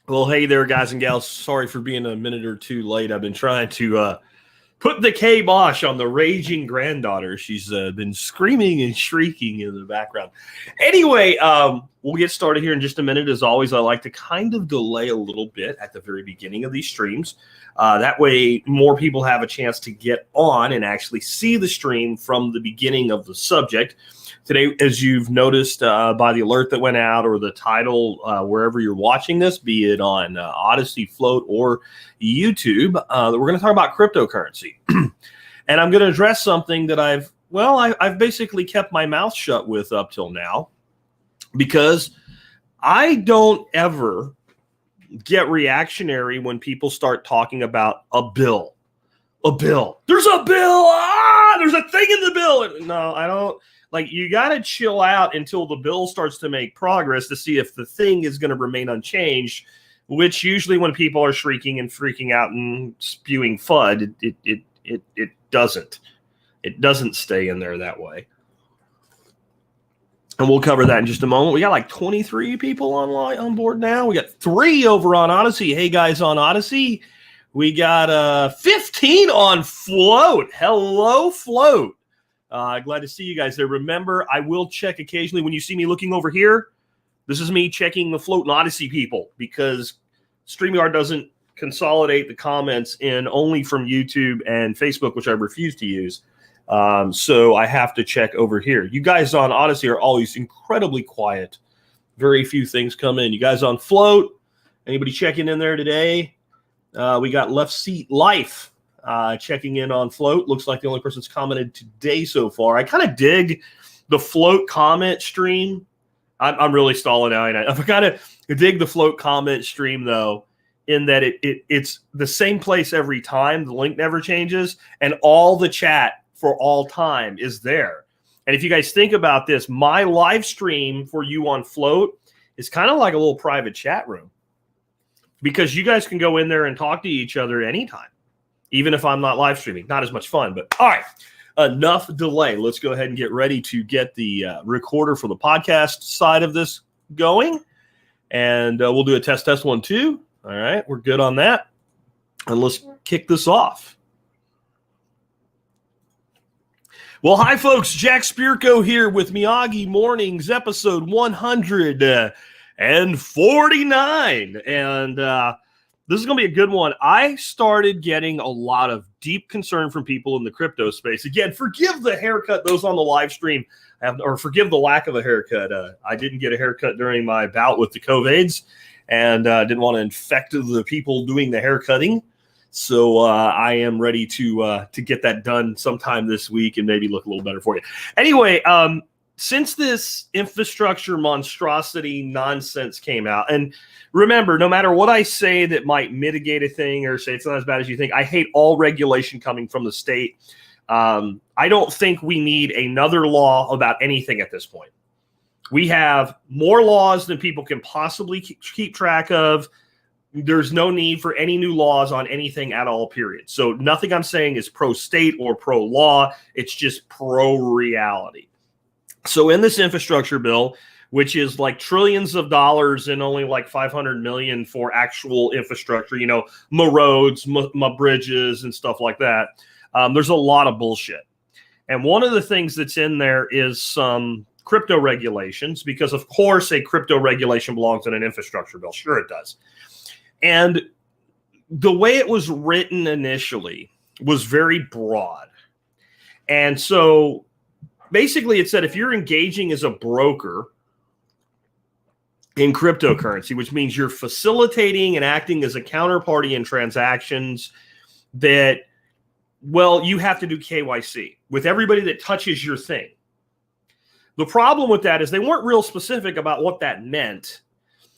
Well, hey there, guys and gals. Sorry for being a minute or two late. I've been trying to put the kibosh on the raging granddaughter. She's been screaming and shrieking in the background. Anyway, we'll get started here in just a minute. As always, I like to kind of delay a little bit at the very beginning of these streams. That way, more people have a chance to get on and actually see the stream from the beginning of the subject. Today, as you've noticed by the alert that went out or the title, wherever you're watching this, be it on Odyssey, Float, or YouTube, we're going to talk about cryptocurrency. And I'm going to address something that I've basically kept my mouth shut with up till now, because I don't ever get reactionary when people start talking about a bill. A bill. There's a bill. There's a thing in the bill. No, I don't. Like, you got to chill out until the bill starts to make progress to see if the thing is going to remain unchanged, which usually when people are shrieking and freaking out and spewing FUD, it doesn't. It doesn't stay in there that way. And we'll cover that in just a moment. We got like 23 people on board now. We got 3 over on Odyssey. Hey, guys on Odyssey. We got 15 on Float. Hello, Float. Glad to see you guys there. Remember, I will check occasionally when you see me looking over here. This is me checking the Float and Odyssey people, because StreamYard doesn't consolidate the comments in only from YouTube and Facebook, which I refuse to use. So I have to check over here. You guys on Odyssey are always incredibly quiet. Very few things come in. You guys on Float, anybody checking in there today? We got Left Seat Life. Checking in on Float. Looks like the only person that's commented today so far. I kind of dig the Float comment stream. I'm really stalling out. I kind of dig the Float comment stream, though, in that it's the same place every time. The link never changes, and all the chat for all time is there. And if you guys think about this, my live stream for you on Float is kind of like a little private chat room, because you guys can go in there and talk to each other anytime. Even if I'm not live streaming. Not as much fun, but all right. Enough delay. Let's go ahead and get ready to get the recorder for the podcast side of this going. And we'll do a test 1, 2. All right, we're good on that. And let's kick this off. Well, hi, folks. Jack Spirko here with Miyagi Mornings, episode 149. And this is going to be a good one. I started getting a lot of deep concern from people in the crypto space. Again, forgive the haircut, those on the live stream, or forgive the lack of a haircut. I didn't get a haircut during my bout with the COVIDs, and didn't want to infect the people doing the haircutting. So I am ready to get that done sometime this week and maybe look a little better for you. Anyway, since this infrastructure monstrosity nonsense came out, and remember, no matter what I say that might mitigate a thing or say it's not as bad as you think, I hate all regulation coming from the state. I don't think we need another law about anything at this point. We have more laws than people can possibly keep track of. There's no need for any new laws on anything at all, period. So nothing I'm saying is pro-state or pro-law. It's just pro-reality. So in this infrastructure bill, which is like trillions of dollars and only like 500 million for actual infrastructure, you know, my roads, my bridges and stuff like that. There's a lot of bullshit. And one of the things that's in there is some crypto regulations, because of course a crypto regulation belongs in an infrastructure bill. Sure it does. And the way it was written initially was very broad. And so basically it said if you're engaging as a broker in cryptocurrency, which means you're facilitating and acting as a counterparty in transactions, that, well, you have to do KYC with everybody that touches your thing. The problem with that is they weren't real specific about what that meant.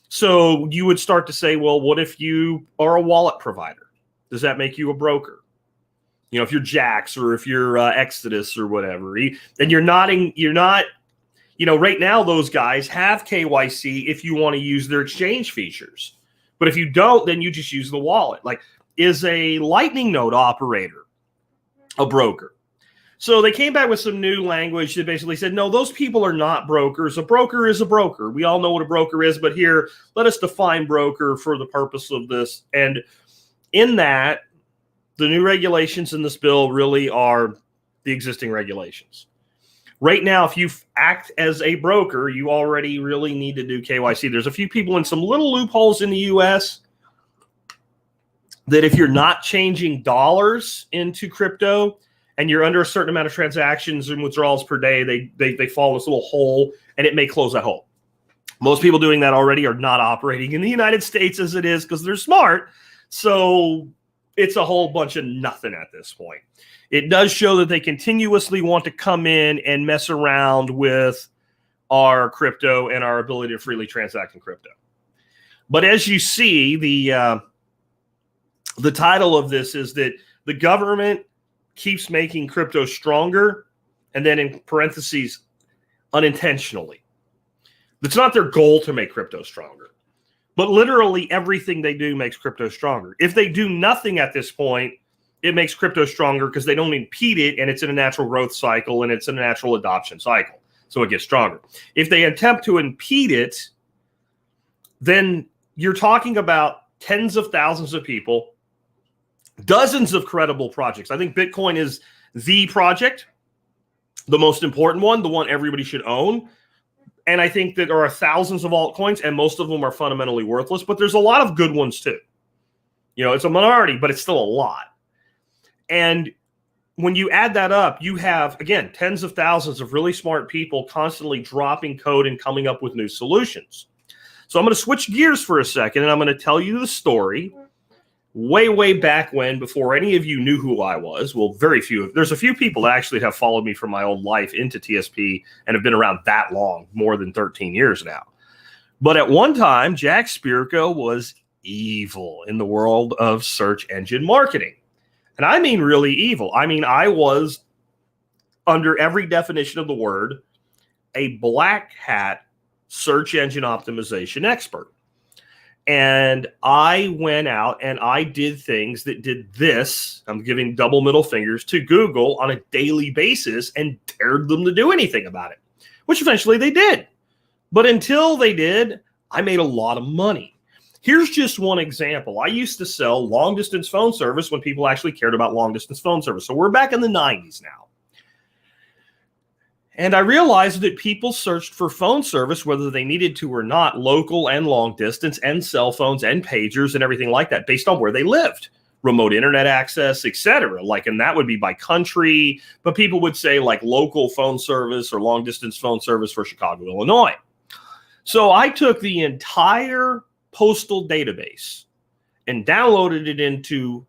So you would start to say, well, what if you are a wallet provider? Does that make you a broker? You know, if you're Jax or if you're Exodus or whatever, and you're not, you know, right now those guys have KYC if you want to use their exchange features. But if you don't, then you just use the wallet. Like, is a Lightning node operator a broker? So they came back with some new language that basically said, no, those people are not brokers. A broker is a broker. We all know what a broker is, but here, let us define broker for the purpose of this. And in that, the new regulations in this bill really are the existing regulations. Right now, if you act as a broker, you already really need to do KYC. There's a few people in some little loopholes in the U.S. that if you're not changing dollars into crypto and you're under a certain amount of transactions and withdrawals per day, they fall in this little hole, and it may close that hole. Most people doing that already are not operating in the United States as it is because they're smart. So it's a whole bunch of nothing at this point. It does show that they continuously want to come in and mess around with our crypto and our ability to freely transact in crypto. But as you see, the title of this is that the government keeps making crypto stronger, and then in parentheses, unintentionally. It's not their goal to make crypto stronger, but literally everything they do makes crypto stronger. If they do nothing at this point, it makes crypto stronger because they don't impede it, and it's in a natural growth cycle, and it's in a natural adoption cycle. So it gets stronger. If they attempt to impede it, then you're talking about tens of thousands of people, dozens of credible projects. I think Bitcoin is the project, the most important one, the one everybody should own. And I think that there are thousands of altcoins, and most of them are fundamentally worthless, but there's a lot of good ones too. You know, it's a minority, but it's still a lot. And when you add that up, you have, again, tens of thousands of really smart people constantly dropping code and coming up with new solutions. So I'm going to switch gears for a second, and I'm going to tell you the story way, way back when, before any of you knew who I was. Well, very few. There's a few people that actually have followed me from my old life into TSP and have been around that long, more than 13 years now. But at one time, Jack Spirko was evil in the world of search engine marketing. And I mean really evil. I mean, I was, under every definition of the word, a black hat search engine optimization expert. And I went out and I did things that did this. I'm giving double middle fingers to Google on a daily basis and dared them to do anything about it, which eventually they did. But until they did, I made a lot of money. Here's just one example. I used to sell long-distance phone service when people actually cared about long-distance phone service. So we're back in the 90s now. And I realized that people searched for phone service, whether they needed to or not, local and long distance, and cell phones and pagers and everything like that, based on where they lived, remote internet access, etc. And that would be by country, but people would say like local phone service or long-distance phone service for Chicago, Illinois. So I took the entire postal database and downloaded it into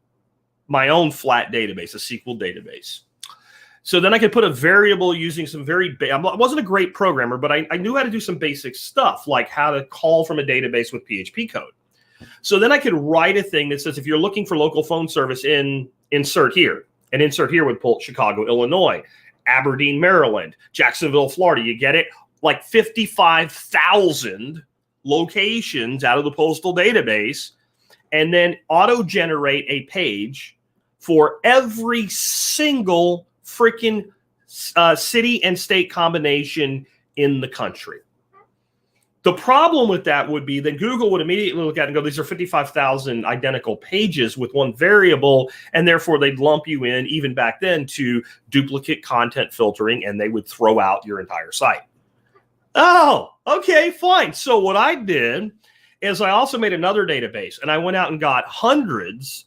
my own flat database, a SQL database. So then I could put a variable using some I wasn't a great programmer, but I knew how to do some basic stuff, like how to call from a database with PHP code. So then I could write a thing that says, if you're looking for local phone service, insert here. And insert here would pull Chicago, Illinois, Aberdeen, Maryland, Jacksonville, Florida. You get it? Like 55,000 locations out of the postal database, and then auto-generate a page for every single freaking city and state combination in the country. The problem with that would be that Google would immediately look at it and go, these are 55,000 identical pages with one variable, and therefore they'd lump you in, even back then, to duplicate content filtering, and they would throw out your entire site. Oh, okay, fine. So what I did is I also made another database, and I went out and got hundreds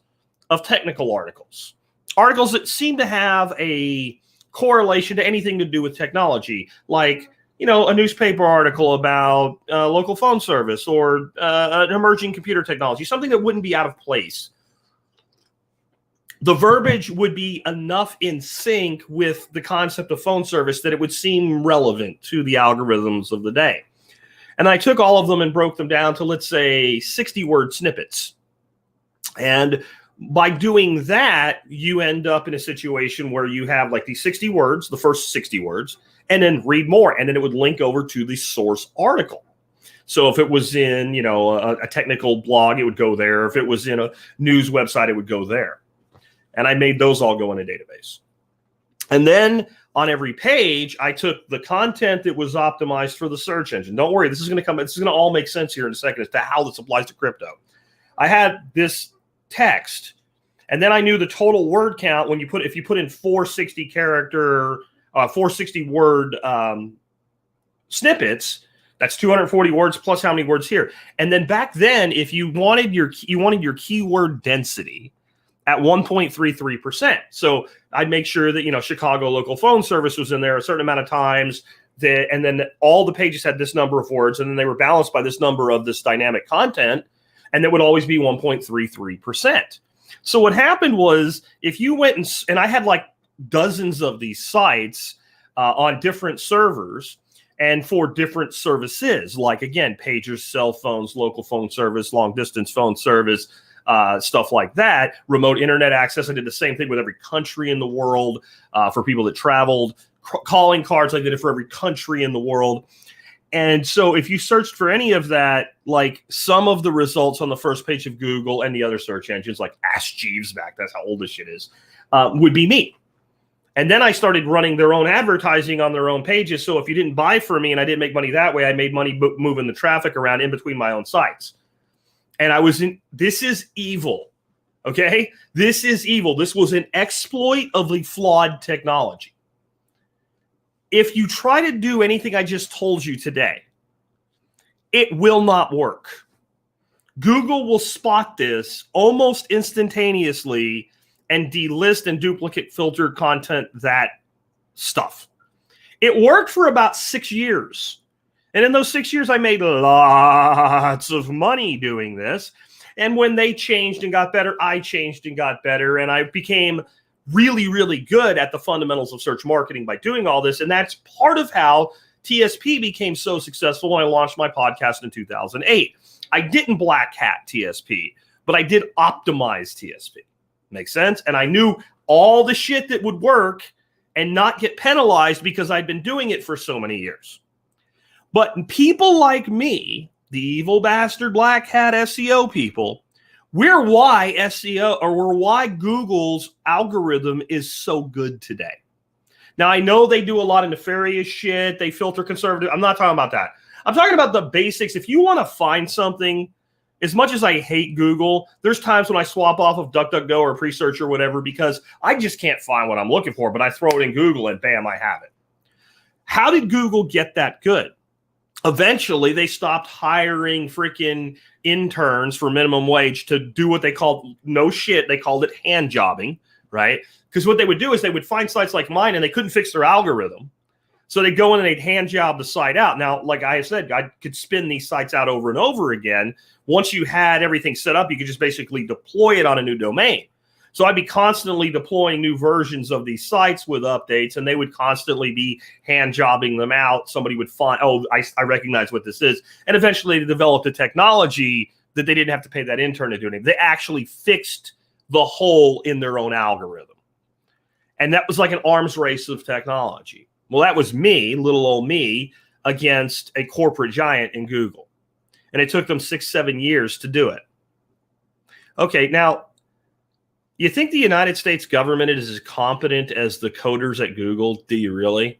of technical articles that seem to have a correlation to anything to do with technology, like, you know, a newspaper article about local phone service or an emerging computer technology, something that wouldn't be out of place. The verbiage would be enough in sync with the concept of phone service that it would seem relevant to the algorithms of the day. And I took all of them and broke them down to, let's say, 60-word snippets. And by doing that, you end up in a situation where you have like these 60 words, the first 60 words, and then read more. And then it would link over to the source article. So if it was in, you know, a technical blog, it would go there. If it was in a news website, it would go there. And I made those all go in a database. And then on every page, I took the content that was optimized for the search engine. Don't worry, this is going to all make sense here in a second as to how this applies to crypto. I had this text, and then I knew the total word count if you put in 460 word snippets. That's 240 words plus how many words here. And then back then, if you wanted your keyword density at 1.33%. So I'd make sure that, Chicago local phone service was in there a certain amount of times, and then all the pages had this number of words, and then they were balanced by this number of this dynamic content, and that would always be 1.33%. So what happened was, if you went and I had like dozens of these sites on different servers and for different services, like, again, pagers, cell phones, local phone service, long distance phone service, stuff like that, remote internet access. I did the same thing with every country in the world for people that traveled, calling cards. I did it for every country in the world. And so if you searched for any of that, like some of the results on the first page of Google and the other search engines, like Ask Jeeves back, that's how old this shit is, would be me. And then I started running their own advertising on their own pages. So if you didn't buy from me and I didn't make money that way, I made money moving the traffic around in between my own sites. And this is evil. Okay? This is evil. This was an exploit of the flawed technology. If you try to do anything I just told you today, it will not work. Google will spot this almost instantaneously and delist and duplicate filter content, that stuff. It worked for about 6 years. And in those 6 years, I made lots of money doing this. And when they changed and got better, I changed and got better. And I became really, really good at the fundamentals of search marketing by doing all this. And that's part of how TSP became so successful when I launched my podcast in 2008. I didn't black hat TSP, but I did optimize TSP. Makes sense? And I knew all the shit that would work and not get penalized because I'd been doing it for so many years. But people like me, the evil bastard black hat SEO people, we're why Google's algorithm is so good today. Now, I know they do a lot of nefarious shit. They filter conservative. I'm not talking about that. I'm talking about the basics. If you want to find something, as much as I hate Google, there's times when I swap off of DuckDuckGo or Presearch or whatever because I just can't find what I'm looking for, but I throw it in Google and bam, I have it. How did Google get that good? Eventually, they stopped hiring freaking interns for minimum wage to do what they called, no shit, they called it hand jobbing, right? Because what they would do is they would find sites like mine and they couldn't fix their algorithm. So they'd go in and they'd hand job the site out. Now, like I said, I could spin these sites out over and over again. Once you had everything set up, you could just basically deploy it on a new domain. So I'd be constantly deploying new versions of these sites with updates, and they would constantly be hand jobbing them out. Somebody would find, I recognize what this is. And eventually they developed a technology that they didn't have to pay that intern to do anything. They actually fixed the hole in their own algorithm. And that was like an arms race of technology. Well, that was me, little old me, against a corporate giant in Google. And it took them 6-7 years to do it. Okay, now, you think the United States government is as competent as the coders at Google? Do you really?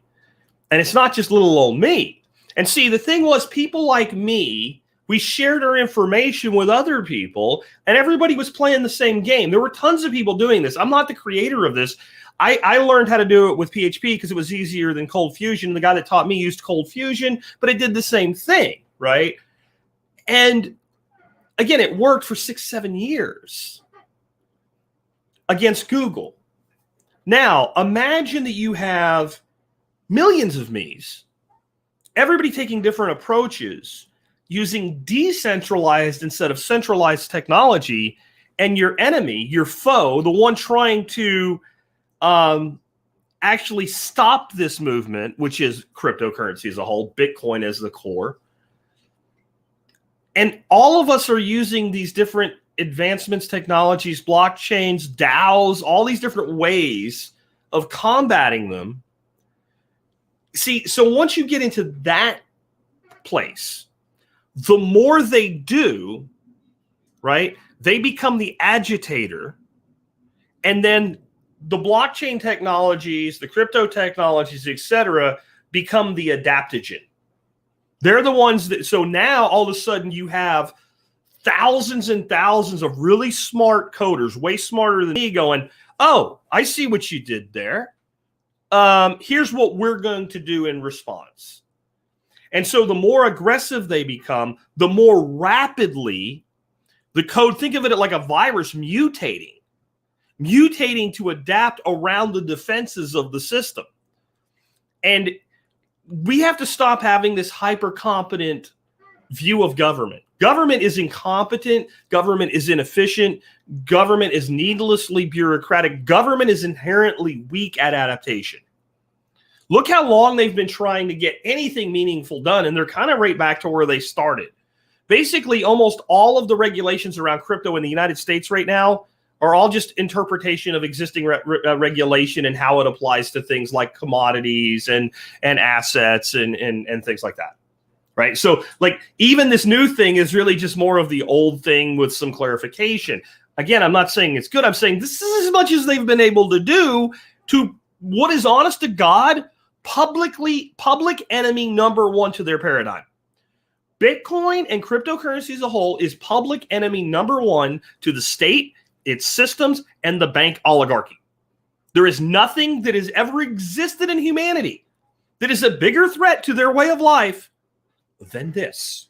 And it's not just little old me. And see, the thing was, people like me, we shared our information with other people, and everybody was playing the same game. There were tons of people doing this. I'm not the creator of this. I learned how to do it with PHP because it was easier than Cold Fusion. The guy that taught me used Cold Fusion, but it did the same thing, right? And again, it worked for 6-7 years against Google. Now, imagine that you have millions of me's, everybody taking different approaches, using decentralized instead of centralized technology, and your enemy, your foe, the one trying to actually stop this movement, which is cryptocurrency as a whole, Bitcoin as the core. And all of us are using these different advancements, technologies, blockchains, DAOs, all these different ways of combating them. See, so once you get into that place, the more they do, right, they become the agitator, and then the blockchain technologies, the crypto technologies, etc., become the adaptogen. They're the ones that, so now all of a sudden you have thousands and thousands of really smart coders, way smarter than me, going, oh, I see what you did there. Here's what we're going to do in response. And so the more aggressive they become, the more rapidly the code, think of it like a virus mutating to adapt around the defenses of the system. And we have to stop having this hyper competent view of government. Government is incompetent. Government is inefficient. Government is needlessly bureaucratic. Government is inherently weak at adaptation. Look how long they've been trying to get anything meaningful done, and they're kind of right back to where they started. Basically, almost all of the regulations around crypto in the United States right now are all just interpretation of existing regulation and how it applies to things like commodities and assets and things like that. Right. So like even this new thing is really just more of the old thing with some clarification. Again, I'm not saying it's good. I'm saying this is as much as they've been able to do to what is honest to God, public enemy number one to their paradigm. Bitcoin and cryptocurrency as a whole is public enemy number one to the state, its systems, and the bank oligarchy. There is nothing that has ever existed in humanity that is a bigger threat to their way of life than this.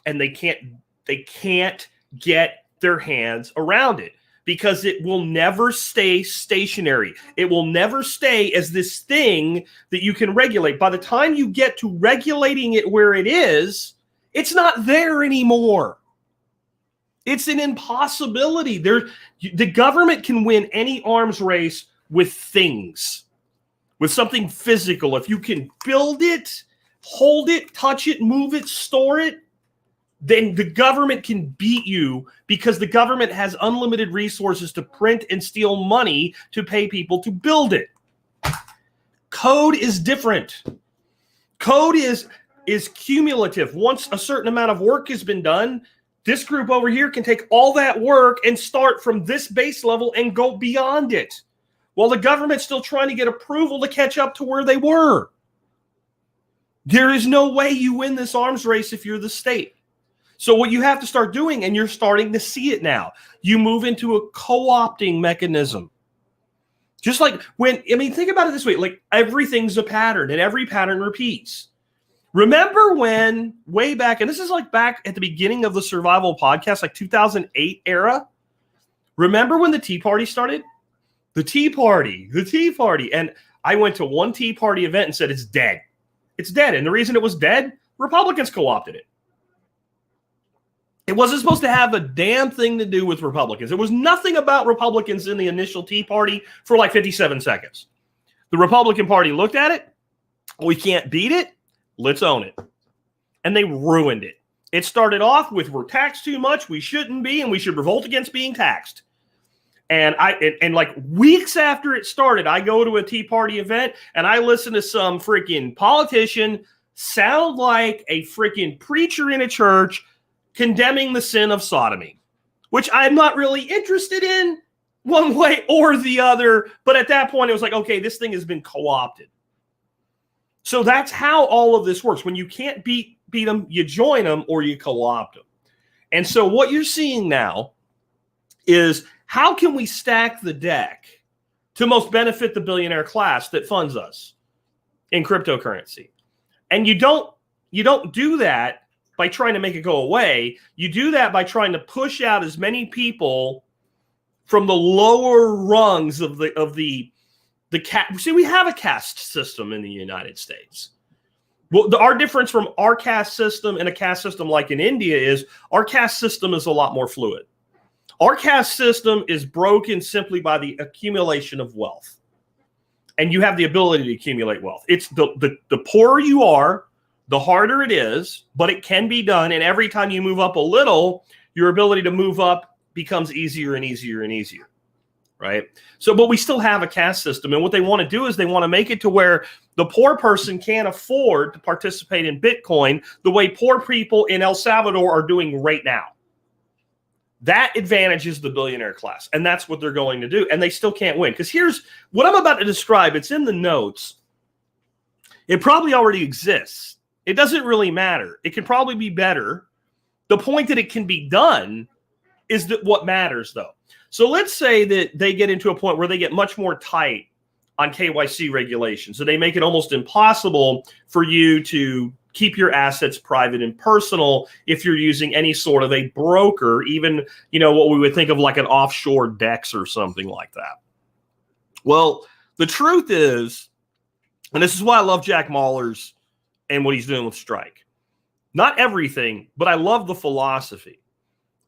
And they can't get their hands around it because it will never stay stationary. It will never stay as this thing that you can regulate. By the time you get to regulating it where it is, it's not there anymore. It's an impossibility. The government can win any arms race with things, with something physical. If you can build it, hold it, touch it, move it, store it, then the government can beat you because the government has unlimited resources to print and steal money to pay people to build it. Code is different. Code is cumulative. Once a certain amount of work has been done, this group over here can take all that work and start from this base level and go beyond it, while the government's still trying to get approval to catch up to where they were. There is no way you win this arms race if you're the state. So what you have to start doing, and you're starting to see it now, you move into a co-opting mechanism. Just like think about it this way, like everything's a pattern and every pattern repeats. Remember when way back, and this is like back at the beginning of the survival podcast, like 2008 era. Remember when the Tea Party started? The Tea Party. And I went to one Tea Party event and said, it's dead. It's dead. And the reason it was dead, Republicans co-opted it. It wasn't supposed to have a damn thing to do with Republicans. There was nothing about Republicans in the initial Tea Party for like 57 seconds. The Republican Party looked at it. We can't beat it. Let's own it. And they ruined it. It started off with we're taxed too much, we shouldn't be, and we should revolt against being taxed. And like weeks after it started, I go to a Tea Party event and I listen to some freaking politician sound like a freaking preacher in a church condemning the sin of sodomy, which I'm not really interested in one way or the other. But at that point, it was like, okay, this thing has been co-opted. So that's how all of this works. When you can't beat them, you join them or you co-opt them. And so what you're seeing now is how can we stack the deck to most benefit the billionaire class that funds us in cryptocurrency? And you don't do that by trying to make it go away. You do that by trying to push out as many people from the lower rungs of the caste. See, we have a caste system in the United States. Well, our difference from our caste system and a caste system like in India is our caste system is a lot more fluid. Our caste system is broken simply by the accumulation of wealth. And you have the ability to accumulate wealth. It's the poorer you are, the harder it is, but it can be done. And every time you move up a little, your ability to move up becomes easier and easier and easier. Right? So, but we still have a caste system. And what they want to do is they want to make it to where the poor person can't afford to participate in Bitcoin the way poor people in El Salvador are doing right now. That advantages the billionaire class, and that's what they're going to do, and they still can't win. Because here's what I'm about to describe. It's in the notes. It probably already exists. It doesn't really matter. It can probably be better. The point that it can be done is that what matters, though. So let's say that they get into a point where they get much more tight on KYC regulations. So they make it almost impossible for you to keep your assets private and personal if you're using any sort of a broker, even, what we would think of like an offshore DEX or something like that. Well, the truth is, and this is why I love Jack Mallers and what he's doing with Strike. Not everything, but I love the philosophy.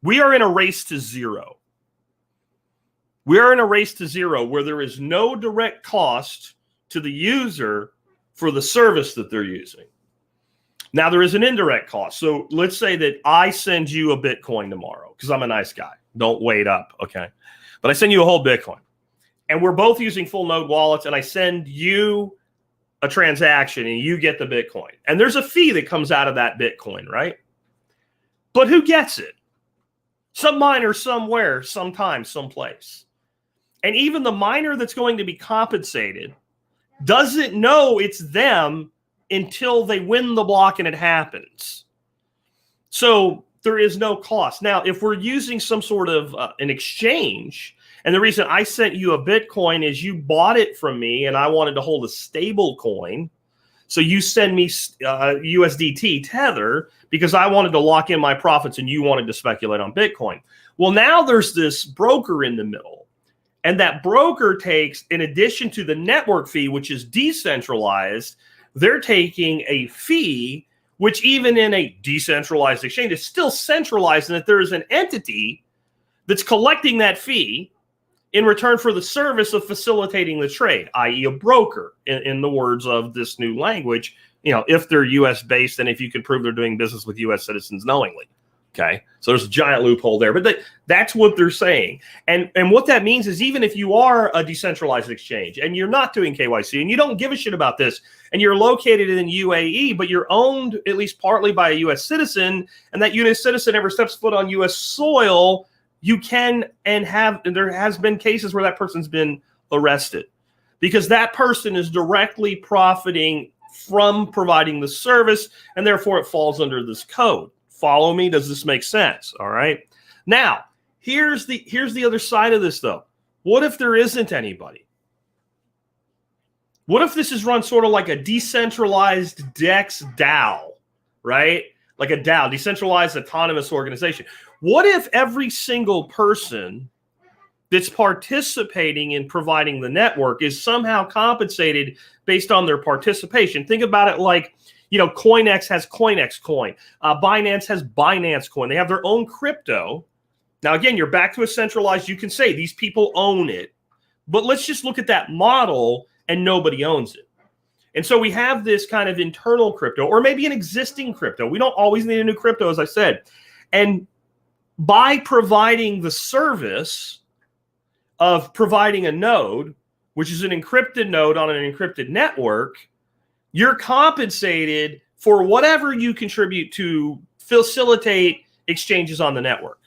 We are in a race to zero. We are in a race to zero where there is no direct cost to the user for the service that they're using. Now, there is an indirect cost. So let's say that I send you a Bitcoin tomorrow because I'm a nice guy. Don't wait up, okay? But I send you a whole Bitcoin. And we're both using full node wallets, and I send you a transaction, and you get the Bitcoin. And there's a fee that comes out of that Bitcoin, right? But who gets it? Some miner somewhere, sometime, someplace. And even the miner that's going to be compensated doesn't know it's them until they win the block and it happens. So there is no cost. Now, if we're using some sort of an exchange, and the reason I sent you a Bitcoin is you bought it from me and I wanted to hold a stable coin. So you send me USDT Tether because I wanted to lock in my profits and you wanted to speculate on Bitcoin. Well, now there's this broker in the middle. And that broker takes, in addition to the network fee, which is decentralized, they're taking a fee, which even in a decentralized exchange is still centralized, in that there is an entity that's collecting that fee in return for the service of facilitating the trade, i.e. a broker, in the words of this new language, if they're U.S. based and if you can prove they're doing business with U.S. citizens knowingly. Okay, so there's a giant loophole there, but that's what they're saying. And what that means is even if you are a decentralized exchange and you're not doing KYC and you don't give a shit about this and you're located in UAE, but you're owned at least partly by a U.S. citizen, and that U.S. citizen never steps foot on U.S. soil, you can and there has been cases where that person's been arrested because that person is directly profiting from providing the service, and therefore it falls under this code. Follow me? Does this make sense? All right. Now, here's the other side of this, though. What if there isn't anybody? What if this is run sort of like a decentralized DEX DAO, right? Like a DAO, decentralized autonomous organization. What if every single person that's participating in providing the network is somehow compensated based on their participation? Think about it like, CoinEx has CoinEx coin. Binance has Binance coin. They have their own crypto. Now, again, you're back to a centralized. You can say these people own it. But let's just look at that model and nobody owns it. And so we have this kind of internal crypto or maybe an existing crypto. We don't always need a new crypto, as I said. And by providing the service of providing a node, which is an encrypted node on an encrypted network, you're compensated for whatever you contribute to facilitate exchanges on the network.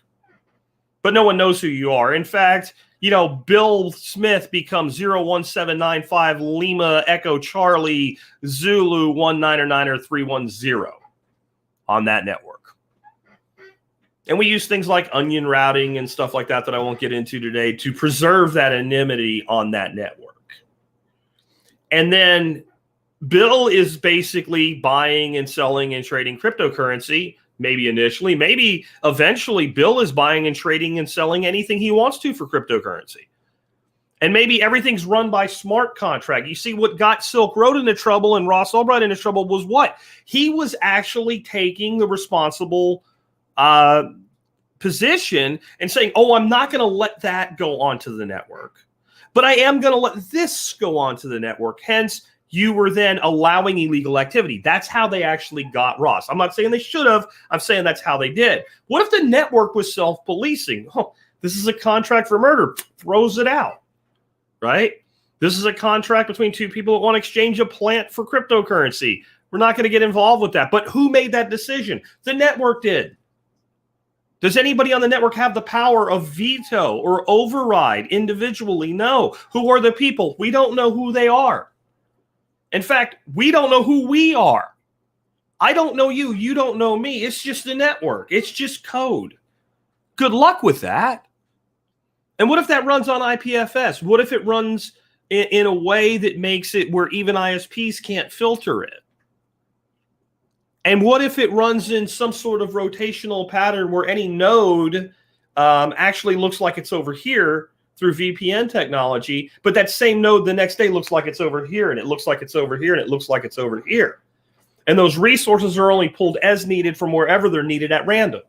But no one knows who you are. In fact, Bill Smith becomes 01795 Lima Echo Charlie Zulu 19 310 on that network. And we use things like onion routing and stuff like that I won't get into today to preserve that anonymity on that network. And then Bill is basically buying and selling and trading cryptocurrency, maybe initially, maybe eventually Bill is buying and trading and selling anything he wants to for cryptocurrency. And maybe everything's run by smart contract. You see, what got Silk Road into trouble and Ross Ulbright into trouble was what? He was actually taking the responsible position and saying, I'm not going to let that go onto the network, but I am going to let this go onto the network. Hence, you were then allowing illegal activity. That's how they actually got Ross. I'm not saying they should have. I'm saying that's how they did. What if the network was self-policing? This is a contract for murder. Throws it out, right? This is a contract between two people that want to exchange a plant for cryptocurrency. We're not going to get involved with that. But who made that decision? The network did. Does anybody on the network have the power of veto or override individually? No. Who are the people? We don't know who they are. In fact, we don't know who we are. I don't know you. You don't know me. It's just a network. It's just code. Good luck with that. And what if that runs on IPFS? What if it runs in a way that makes it where even ISPs can't filter it? And what if it runs in some sort of rotational pattern where any node actually looks like it's over here through VPN technology, but that same node the next day looks like it's over here, and it looks like it's over here, and it looks like it's over here. And those resources are only pulled as needed from wherever they're needed at random.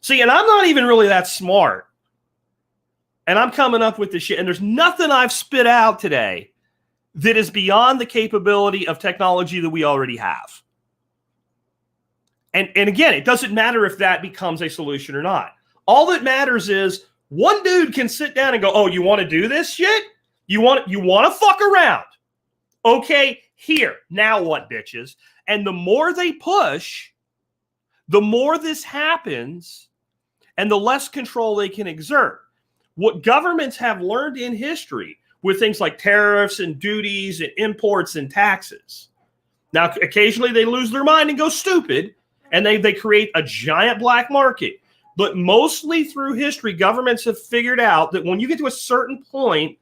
See, and I'm not even really that smart. And I'm coming up with this shit, and there's nothing I've spit out today that is beyond the capability of technology that we already have. And again, it doesn't matter if that becomes a solution or not. All that matters is one dude can sit down and go, oh, you want to do this shit? You want to fuck around? Okay, here. Now what, bitches? And the more they push, the more this happens, and the less control they can exert. What governments have learned in history with things like tariffs and duties and imports and taxes. Now, occasionally they lose their mind and go stupid, and they create a giant black market. But mostly through history, governments have figured out that when you get to a certain point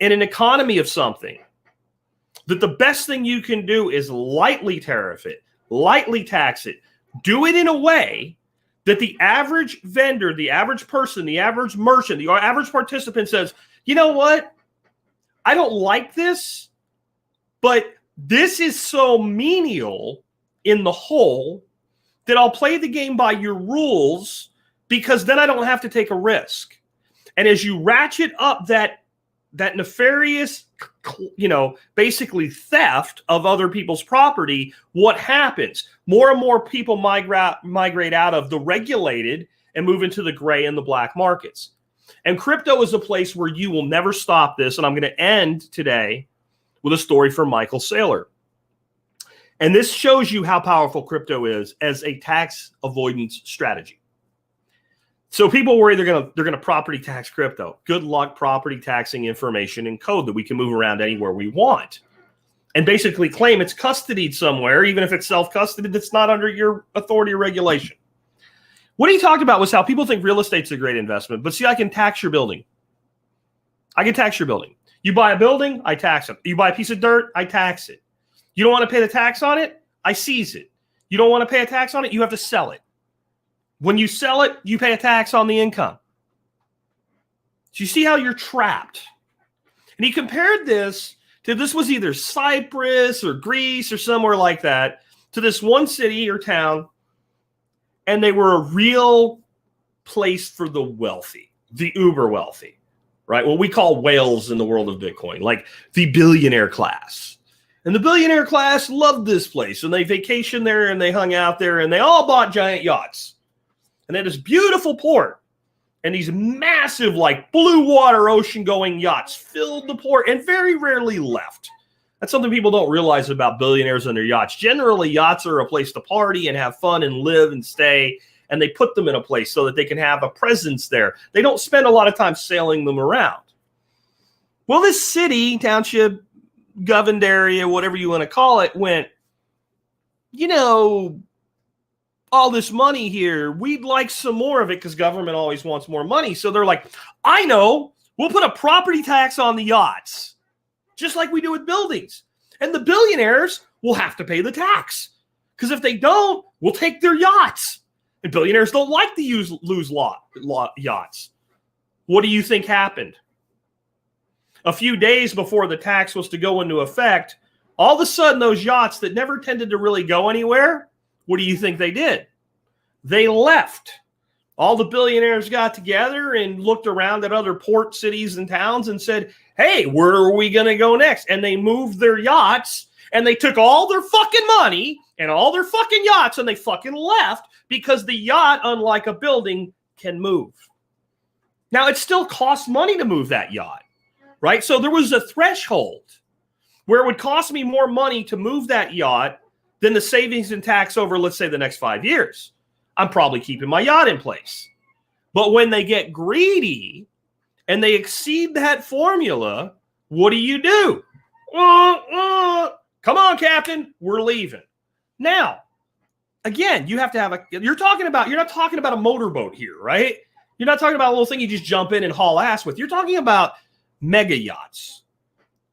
in an economy of something, that the best thing you can do is lightly tariff it, lightly tax it, do it in a way that the average vendor, the average person, the average merchant, the average participant says, you know what? I don't like this, but this is so menial in the whole that I'll play the game by your rules because then I don't have to take a risk. And as you ratchet up that nefarious, basically theft of other people's property, what happens? More and more people migrate out of the regulated and move into the gray and the black markets. And crypto is a place where you will never stop this. And I'm going to end today with a story from Michael Saylor. And this shows you how powerful crypto is as a tax avoidance strategy. So people worry they're going to property tax crypto. Good luck property taxing information and code that we can move around anywhere we want. And basically claim it's custodied somewhere, even if it's self-custodied, that's not under your authority or regulation. What he talked about was how people think real estate's a great investment. But see, I can tax your building. I can tax your building. You buy a building, I tax it. You buy a piece of dirt, I tax it. You don't want to pay the tax on it, I seize it. You don't want to pay a tax on it, you have to sell it. When you sell it, you pay a tax on the income. So you see how you're trapped. And he compared this was either Cyprus or Greece or somewhere like that, to this one city or town, and they were a real place for the wealthy, the uber wealthy, right? What we call whales in the world of Bitcoin, like the billionaire class. And the billionaire class loved this place, and they vacationed there, and they hung out there, and they all bought giant yachts. And they had this beautiful port, and these massive, like, blue water, ocean-going yachts filled the port and very rarely left. That's something people don't realize about billionaires and their yachts. Generally, yachts are a place to party and have fun and live and stay, and they put them in a place so that they can have a presence there. They don't spend a lot of time sailing them around. Well, this city, township, governed area, whatever you want to call it, went, all this money here, we'd like some more of it because government always wants more money. So they're like, I know, we'll put a property tax on the yachts, just like we do with buildings. And the billionaires will have to pay the tax because if they don't, we'll take their yachts. And billionaires don't like to lose yachts. What do you think happened? A few days before the tax was to go into effect, all of a sudden those yachts that never tended to really go anywhere, what do you think they did? They left. All the billionaires got together and looked around at other port cities and towns and said, hey, where are we going to go next? And they moved their yachts and they took all their fucking money and all their fucking yachts and they fucking left because the yacht, unlike a building, can move. Now, it still costs money to move that yacht, right? So there was a threshold where it would cost me more money to move that yacht than the savings and tax over, let's say, the next 5 years. I'm probably keeping my yacht in place. But when they get greedy and they exceed that formula, what do? Come on, Captain, we're leaving. Now, again, you have to have you're not talking about a motorboat here, right? You're not talking about a little thing you just jump in and haul ass with. You're talking about mega yachts,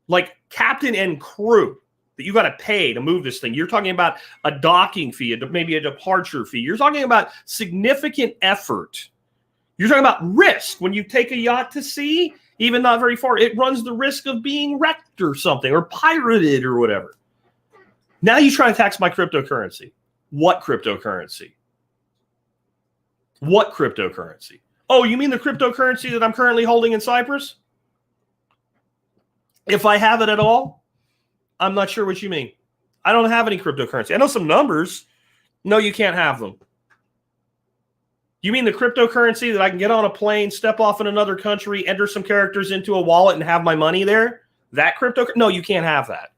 like captain and crew that you got to pay to move this thing. You're talking about a docking fee, maybe a departure fee. You're talking about significant effort. You're talking about risk. When you take a yacht to sea, even not very far, it runs the risk of being wrecked or something, or pirated or whatever. Now you try to tax my cryptocurrency. What cryptocurrency? What cryptocurrency? Oh, you mean the cryptocurrency that I'm currently holding in Cyprus? If I have it at all, I'm not sure what you mean. I don't have any cryptocurrency. I know some numbers. No, you can't have them. You mean the cryptocurrency that I can get on a plane, step off in another country, enter some characters into a wallet and have my money there? That crypto? No, you can't have that.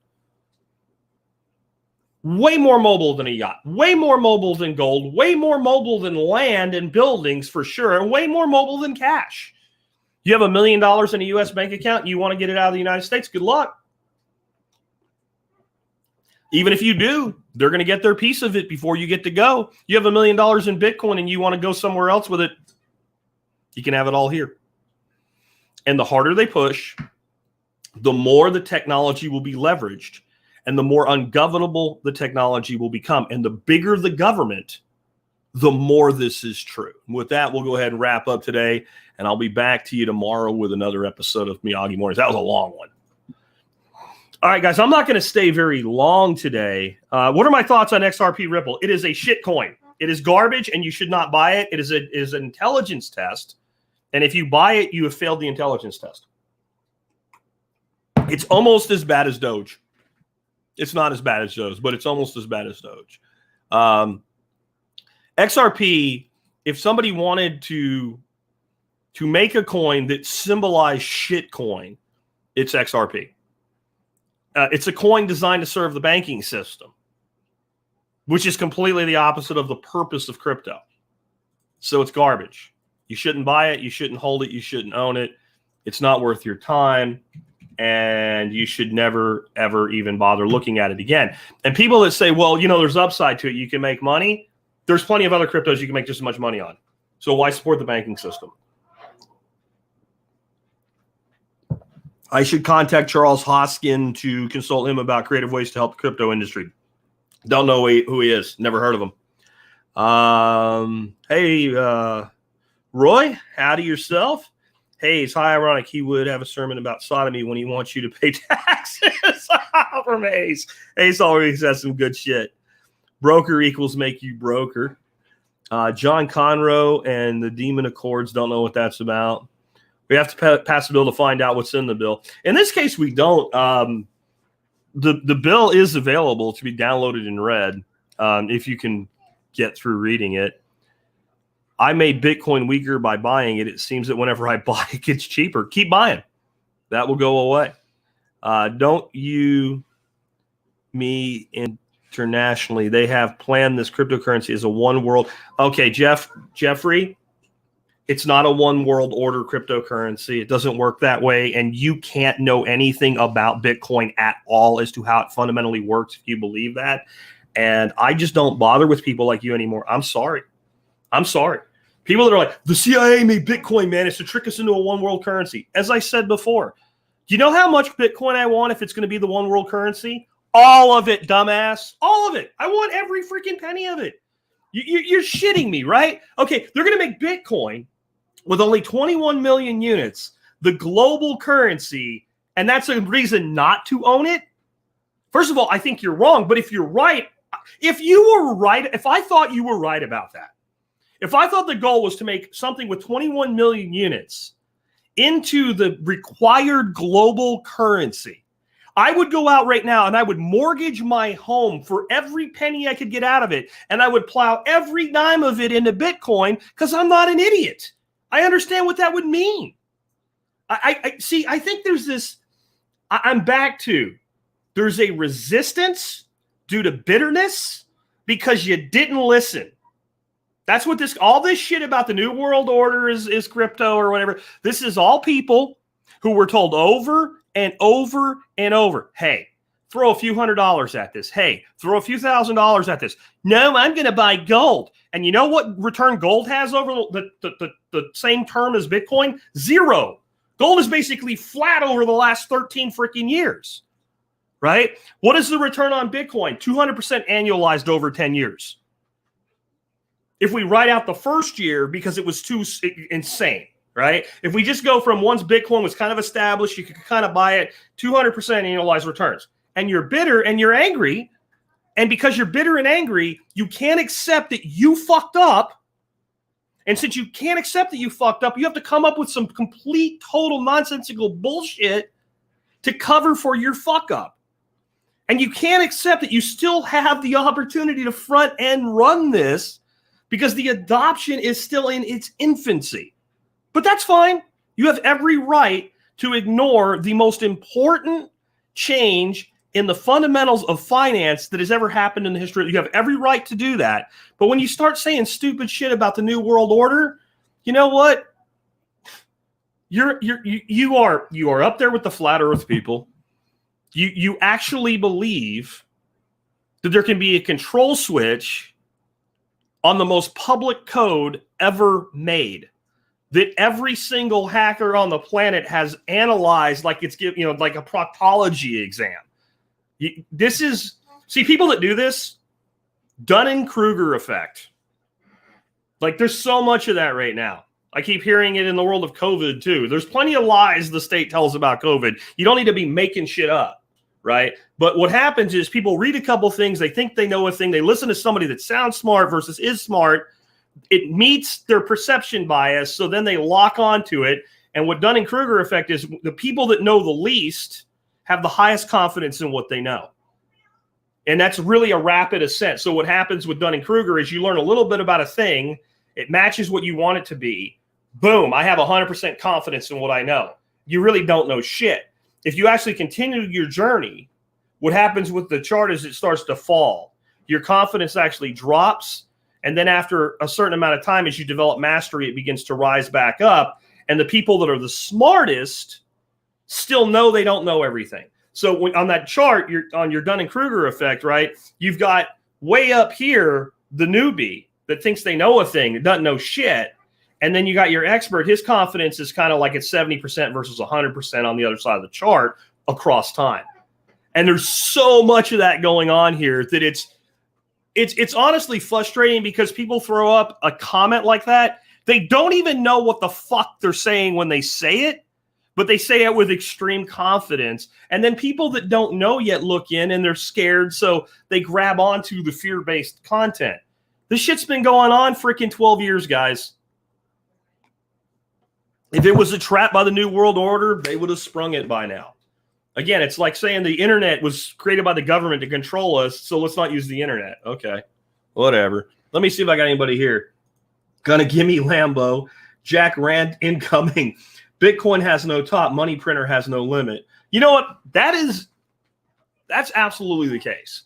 Way more mobile than a yacht, way more mobile than gold, way more mobile than land and buildings for sure, and way more mobile than cash. You have $1 million in a U.S. bank account and you want to get it out of the United States, good luck. Even if you do, they're going to get their piece of it before you get to go. You have $1 million in Bitcoin and you want to go somewhere else with it, you can have it all here. And the harder they push, the more the technology will be leveraged and the more ungovernable the technology will become. And the bigger the government, the more this is true. With that, we'll go ahead and wrap up today, and I'll be back to you tomorrow with another episode of Miyagi Mornings. That was a long one. All right, guys, I'm not going to stay very long today. What are my thoughts on XRP Ripple? It is a shit coin. It is garbage, and you should not buy it. It is an intelligence test, and if you buy it, you have failed the intelligence test. It's almost as bad as Doge. It's not as bad as Doge, but it's almost as bad as Doge. XRP, if somebody wanted to make a coin that symbolized shitcoin, it's XRP. It's a coin designed to serve the banking system, which is completely the opposite of the purpose of crypto. So it's garbage. You shouldn't buy it. You shouldn't hold it. You shouldn't own it. It's not worth your time. And you should never, ever even bother looking at it again. And people that say, well, you know, there's upside to it, you can make money. There's plenty of other cryptos you can make just as much money on. So why support the banking system? I should contact Charles Hoskin to consult him about creative ways to help the crypto industry. Don't know who he is. Never heard of him. Hey, Roy, howdy yourself. Hey, it's high ironic he would have a sermon about sodomy when he wants you to pay taxes. From Ace. Ace always has some good shit. Broker equals make you broker. John Conroe and the Demon Accords, don't know what that's about. We have to pass the bill to find out what's in the bill. In this case, we don't. The bill is available to be downloaded and read if you can get through reading it. I made Bitcoin weaker by buying it. It seems that whenever I buy, it gets cheaper. Keep buying. That will go away. Don't you, me, internationally, they have planned this cryptocurrency as a one world. Okay, Jeffrey, it's not a one world order cryptocurrency. It doesn't work that way. And you can't know anything about Bitcoin at all as to how it fundamentally works if you believe that. And I just don't bother with people like you anymore. I'm sorry. People that are like, the CIA made Bitcoin, man. It's to trick us into a one world currency. As I said before, do you know how much Bitcoin I want if it's going to be the one world currency? All of it, dumbass. All of it. I want every freaking penny of it. You're shitting me, right? Okay, they're going to make Bitcoin with only 21 million units, the global currency, and that's a reason not to own it? First of all, I think you're wrong, but if you're right, if I thought you were right about that, if I thought the goal was to make something with 21 million units into the required global currency, I would go out right now and I would mortgage my home for every penny I could get out of it, and I would plow every dime of it into Bitcoin because I'm not an idiot. I understand what that would mean. I see, I think there's this, I'm back to, there's a resistance due to bitterness because you didn't listen. That's what all this shit about the New World Order is crypto or whatever. This is all people who were told over and over and over, hey, throw a few $100s at this. Hey, throw a few $1,000s at this. No, I'm going to buy gold. And you know what return gold has over the same term as Bitcoin? 0. Gold is basically flat over the last 13 freaking years, right? What is the return on Bitcoin? 200% annualized over 10 years. If we write out the first year because it was too insane, right? If we just go from once Bitcoin was kind of established, you could kind of buy it, 200% annualized returns. And you're bitter and you're angry. And because you're bitter and angry, you can't accept that you fucked up. And since you can't accept that you fucked up, you have to come up with some complete, total nonsensical bullshit to cover for your fuck up. And you can't accept that you still have the opportunity to front end run this because the adoption is still in its infancy. But that's fine. You have every right to ignore the most important change in the fundamentals of finance that has ever happened in the history. You have every right to do that. But when you start saying stupid shit about the New World Order, you know what? You are up there with the flat earth people. You actually believe that there can be a control switch on the most public code ever made, that every single hacker on the planet has analyzed like it's like a proctology exam. This is, see, people that do this, Dunning-Kruger effect. Like there's so much of that right now. I keep hearing it in the world of COVID too. There's plenty of lies the state tells about COVID. You don't need to be making shit up, right? But what happens is people read a couple things, they think they know a thing, they listen to somebody that sounds smart versus is smart. It meets their perception bias, so then they lock onto it. And what Dunning-Kruger effect is, the people that know the least have the highest confidence in what they know. And that's really a rapid ascent. So what happens with Dunning-Kruger is you learn a little bit about a thing, it matches what you want it to be. Boom, I have 100% confidence in what I know. You really don't know shit. If you actually continue your journey, what happens with the chart is it starts to fall. Your confidence actually drops. And then after a certain amount of time, as you develop mastery, it begins to rise back up. And the people that are the smartest still know they don't know everything. So when, on that chart, you're on your Dunning-Kruger effect, right? You've got way up here, the newbie that thinks they know a thing, that doesn't know shit. And then you got your expert. His confidence is kind of like it's 70% versus 100% on the other side of the chart across time. And there's so much of that going on here that it's honestly frustrating because people throw up a comment like that. They don't even know what the fuck they're saying when they say it, but they say it with extreme confidence. And then people that don't know yet look in and they're scared, so they grab onto the fear-based content. This shit's been going on freaking 12 years, guys. If it was a trap by the New World Order, they would have sprung it by now. Again, it's like saying the internet was created by the government to control us, so let's not use the internet. Okay, whatever. Let me see if I got anybody here. Gonna give me Lambo. Jack Rand incoming. Bitcoin has no top. Money printer has no limit. You know what? That's absolutely the case.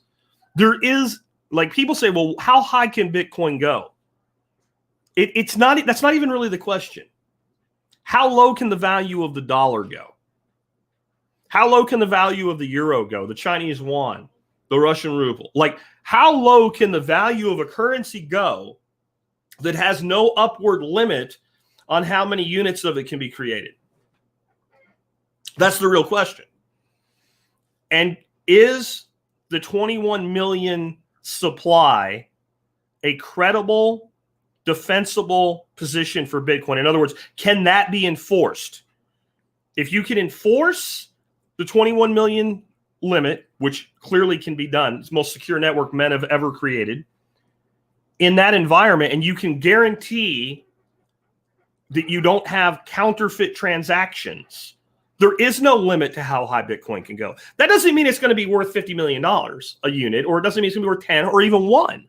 There is, like, people say, well, how high can Bitcoin go? That's not even really the question. How low can the value of the dollar go? How low can the value of the euro go? The Chinese yuan, the Russian ruble? Like, how low can the value of a currency go that has no upward limit on how many units of it can be created? That's the real question. And is the 21 million supply a credible, defensible position for Bitcoin? In other words, can that be enforced? If you can enforce the 21 million limit, which clearly can be done, it's the most secure network men have ever created, in that environment, and you can guarantee that you don't have counterfeit transactions, there is no limit to how high Bitcoin can go. That doesn't mean it's going to be worth $50 million a unit, or it doesn't mean it's going to be worth 10 or even 1.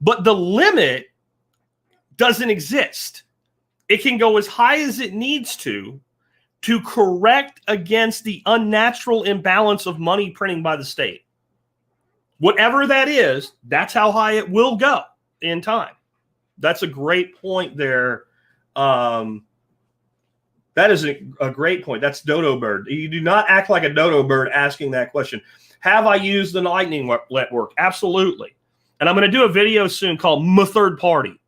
But the limit doesn't exist. It can go as high as it needs to correct against the unnatural imbalance of money printing by the state. Whatever that is, that's how high it will go in time. That's a great point there. That is a great point. That's Dodo Bird. You do not act like a Dodo Bird asking that question. Have I used the Lightning Network? Absolutely. And I'm going to do a video soon called "My Third Party,"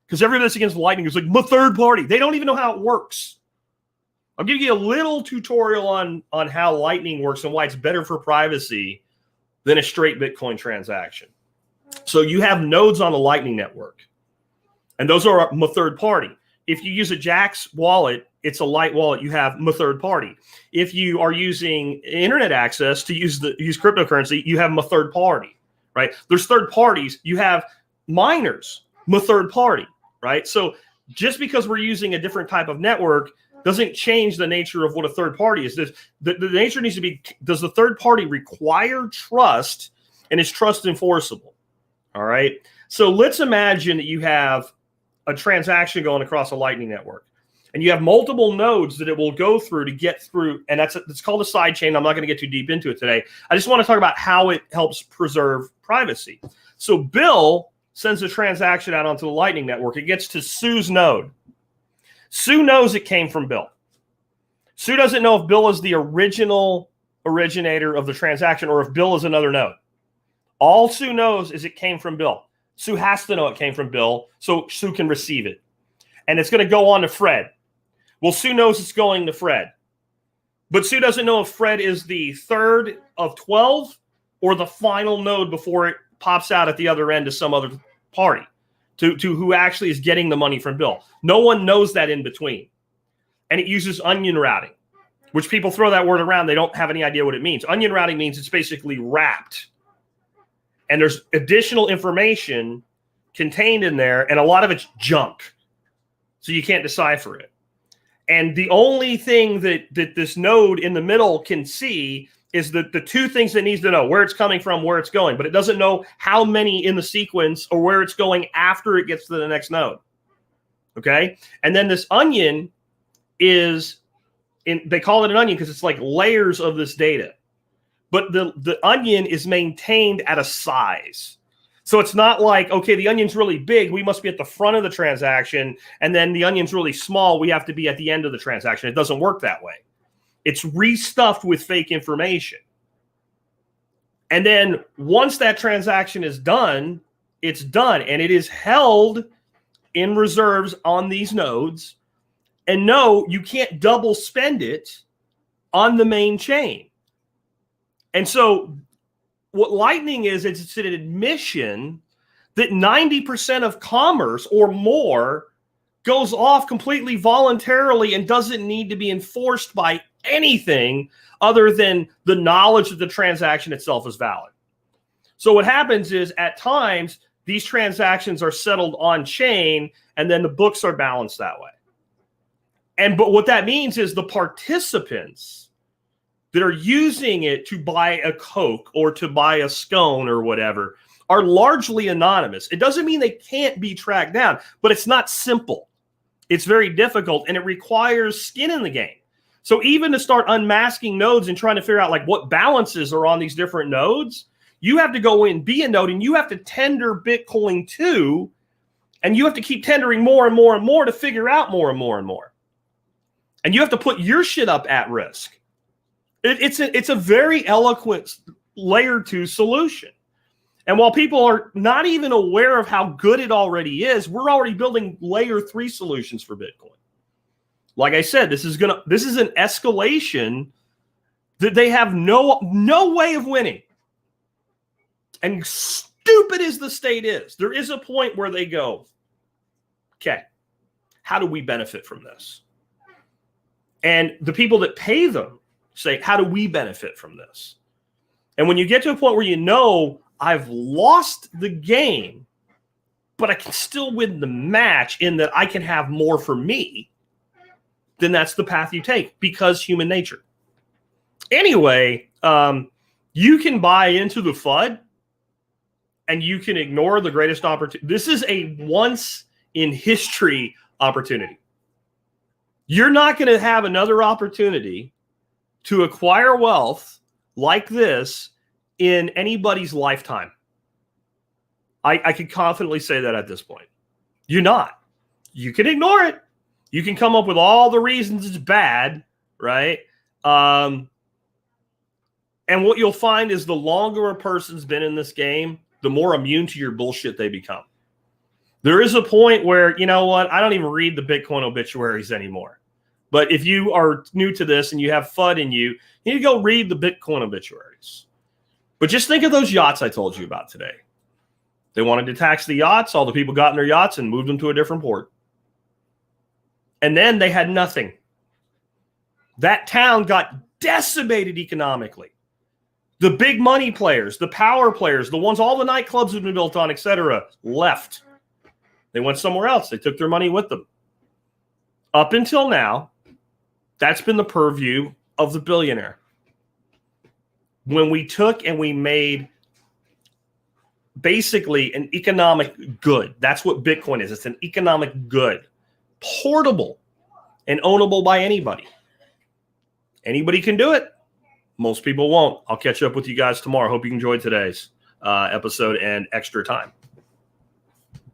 because everybody that's against Lightning is like, "My third party." They don't even know how it works. I'll give you a little tutorial on how Lightning works and why it's better for privacy than a straight Bitcoin transaction. So you have nodes on the Lightning Network, and those are my third party. If you use a Jax wallet, it's a light wallet. You have my third party. If you are using internet access to use cryptocurrency, you have my third party, right? There's third parties. You have miners, my third party, right? So just because we're using a different type of network doesn't change the nature of what a third party is. The nature needs to be, does the third party require trust, and is trust enforceable? All right. So let's imagine that you have a transaction going across a Lightning network, and you have multiple nodes that it will go through to get through. And it's called a side chain. I'm not going to get too deep into it today. I just want to talk about how it helps preserve privacy. So Bill sends a transaction out onto the Lightning network. It gets to Sue's node. Sue knows it came from Bill. Sue doesn't know if Bill is the original originator of the transaction or if Bill is another node. All Sue knows is it came from Bill. Sue has to know it came from Bill so Sue can receive it. And it's going to go on to Fred. Well, Sue knows it's going to Fred. But Sue doesn't know if Fred is the third of 12 or the final node before it pops out at the other end to some other party, to who actually is getting the money from Bill. No one knows that in between. And it uses onion routing, which people throw that word around. They don't have any idea what it means. Onion routing means it's basically wrapped. And there's additional information contained in there, and a lot of it's junk. So you can't decipher it. And the only thing that this node in the middle can see is the two things it needs to know: where it's coming from, where it's going. But it doesn't know how many in the sequence or where it's going after it gets to the next node. Okay? And then this onion they call it an onion because it's like layers of this data. But the onion is maintained at a size. So it's not like, okay, the onion's really big, we must be at the front of the transaction, and then the onion's really small, we have to be at the end of the transaction. It doesn't work that way. It's restuffed with fake information. And then once that transaction is done, it's done, and it is held in reserves on these nodes. And no, you can't double spend it on the main chain. And so what Lightning is, it's an admission that 90% of commerce or more goes off completely voluntarily and doesn't need to be enforced by anything other than the knowledge that the transaction itself is valid. So what happens is at times these transactions are settled on chain and then the books are balanced that way. But what that means is the participants that are using it to buy a Coke or to buy a scone or whatever are largely anonymous. It doesn't mean they can't be tracked down, but it's not simple. It's very difficult, and it requires skin in the game. So even to start unmasking nodes and trying to figure out like what balances are on these different nodes, you have to go in, be a node, and you have to tender Bitcoin to, and you have to keep tendering more and more and more to figure out more and more and more. And you have to put your shit up at risk. It's a very eloquent layer 2 solution. And while people are not even aware of how good it already is, we're already building layer 3 solutions for Bitcoin. Like I said, this is an escalation that they have no way of winning. And stupid as the state is, there is a point where they go, okay, how do we benefit from this? And the people that pay them say, how do we benefit from this? And when you get to a point where you know, I've lost the game, but I can still win the match in that I can have more for me, then that's the path you take, because human nature. Anyway, you can buy into the FUD and you can ignore the greatest opportunity. This is a once in history opportunity. You're not going to have another opportunity to acquire wealth like this in anybody's lifetime. I can confidently say that at this point. You're not. You can ignore it. You can come up with all the reasons it's bad, right? And what you'll find is the longer a person's been in this game, the more immune to your bullshit they become. There is a point where, you know what, I don't even read the Bitcoin obituaries anymore. But if you are new to this and you have FUD in you, you need to go read the Bitcoin obituaries. But just think of those yachts I told you about today. They wanted to tax the yachts. All the people got in their yachts and moved them to a different port. And then they had nothing. That town got decimated economically. The big money players, the power players, the ones all the nightclubs have been built on, etc., left. They went somewhere else. They took their money with them. Up until now, that's been the purview of the billionaire. When we took and we made basically an economic good, that's what Bitcoin is. It's an economic good, portable and ownable by anybody. Anybody can do it. Most people won't. I'll catch up with you guys tomorrow. Hope you enjoyed today's episode and extra time.